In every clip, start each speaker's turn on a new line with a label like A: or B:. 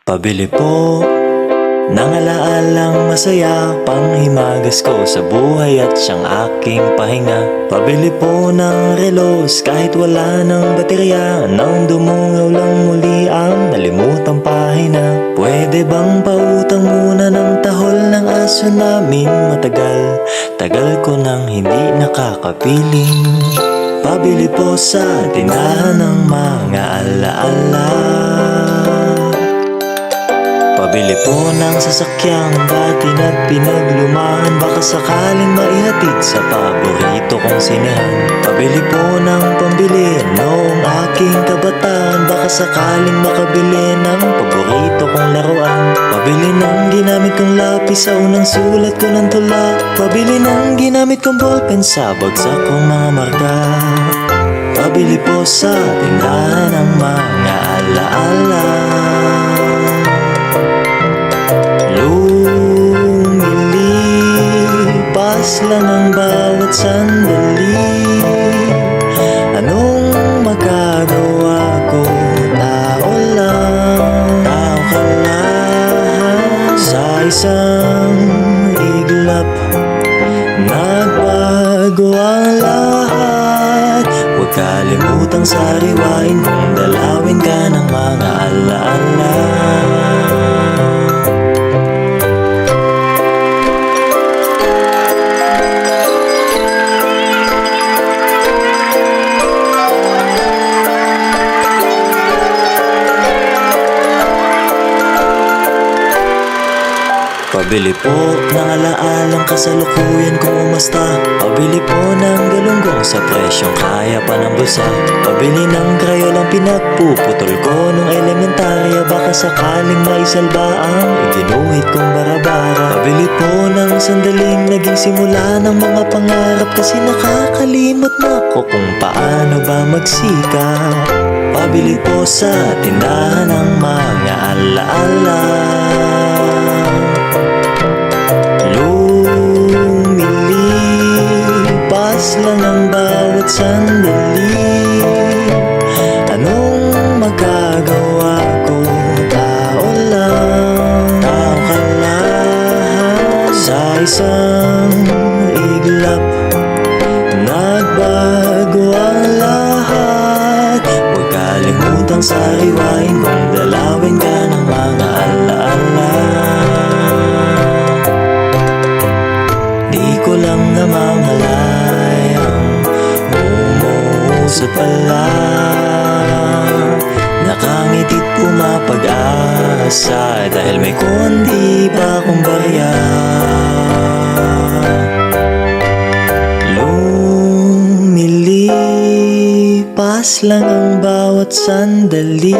A: Pabili po ng alaalang masaya, panghimagas ko sa buhay at siyang aking pahinga. Pabili po ng relos kahit wala ng baterya, nang dumungaw lang muli ang nalimutang pahina. Pwede bang pautang muna ng tahol ng aso namin matagal? Tagal ko nang hindi nakakapiling. Pabili po sa tindahan ng mga alaala. Pabili po ng sasakyang dati na pinaglumahan, baka sakaling maihatid sa paborito kong sinehan. Pabili po ng pambili noong aking kabataan, baka sakaling makabili ng paborito kong laruan. Pabili ng ginamit kong lapis sa unang sulat ko ng tula. Pabili ng ginamit kong ballpen sa bagsak kong mga marka. Pabili po sa tindahan ng mga alaala. Lumilipas lang ang bawat sandali. Anong magagawa ko? Tao lang, tao ka lang. Sa isang iglap, nagbago ang lahat. Huwag kalimutang sariwain kung dalawin ka ng mga alaala. Pabili po ng alaalang kasalukuyan kung umasta. Pabili po ng galunggong sa presyong kaya pa ng bulsa. Pabili ng krayolang pinagpuputol ko nung elementarya, baka sakaling maisalba ang iginuhit kong barabara. Pabili po ng sandaling naging simula ng mga pangarap, kasi nakakalimot na ko kung paano ba magsika. Pabili po sa tindahan ng mga alaala. Lumilipas lang ang bawat sandali. Anong magagawa ko? Tao lang, tao ka lang. Sa isang iglap, nagbago ang lahat. Huwag kalimutang sariwain kung dalawin ka ng mga alaala. Di ko lang namamalayang umuusap pala. Nakangiti't pumapag-asa dahil may kundi pa akong barya. Lumilipas lang ang bawat sandali.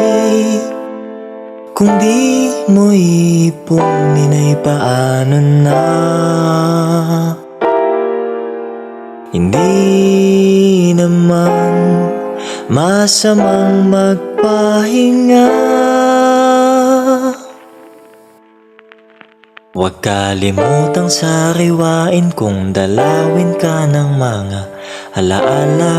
A: Kung di mo ipunin ay paano na? Hindi naman masamang magpahinga. Huwag kalimutang sariwain kung dalawin ka ng mga alaala.